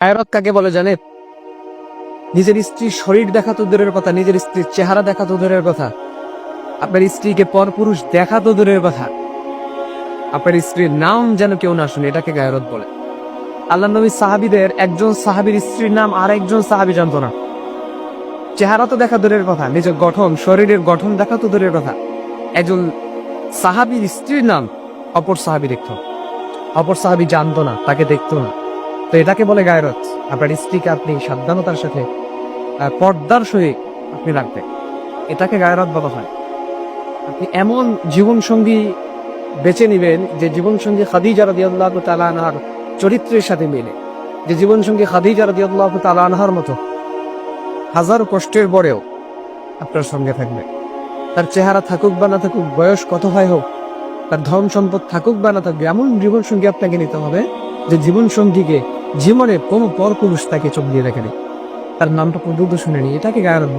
গায়রত কাকে বলে জানেন? নিজের স্ত্রীর শরীর দেখা তো দূরের কথা, নিজের স্ত্রীর চেহারা দেখা তো দূরের কথা, আপনার স্ত্রীকে পরপুরুষ দেখা তো দূরের কথা, আপনার স্ত্রীর নাম যেন কেউ না শুনে, এটাকে গায়রত বলে। আল্লাহ নবী সাহাবীদের একজন সাহাবীর স্ত্রীর নাম আর একজন সাহাবী জানতো না। চেহারা তো দেখা দূরের কথা, নিজের গঠন, শরীরের গঠন দেখা তো দূরের কথা, একজন সাহাবীর স্ত্রীর নাম অপর সাহাবী দেখতো, অপর সাহাবী জানতো না, তাকে দেখতো না। তো এটাকে বলে গায়রত। আপনার স্ত্রীকে আপনি সাবধানতার সাথে পর্দার সহিত আপনি রাখবেন, এটাকে গায়রত বলা হয়। আপনি এমন জীবন সঙ্গী বেছে নিবেন যে জীবন সঙ্গী খাদিজা রাদিয়াল্লাহু তাআলা আনহার চরিত্রের সাথে মিলে, যে জীবন সঙ্গী খাদিজা রাদিয়াল্লাহু তাআলা আনহার মতো হাজার কষ্টের পরেও আপনার সঙ্গে থাকবে। তার চেহারা থাকুক বা না থাকুক, বয়স কত হয় হোক, তার ধন সম্পদ থাকুক বা না থাকবে, এমন জীবন সঙ্গী আপনাকে নিতে হবে যে জীবন সঙ্গীকে জীবনে কোনো পরপুরুষ তাকে চোখ দিয়ে দেখেনি, তার নামটা পর্যন্ত শুনেনি। এটাকে গায়রত।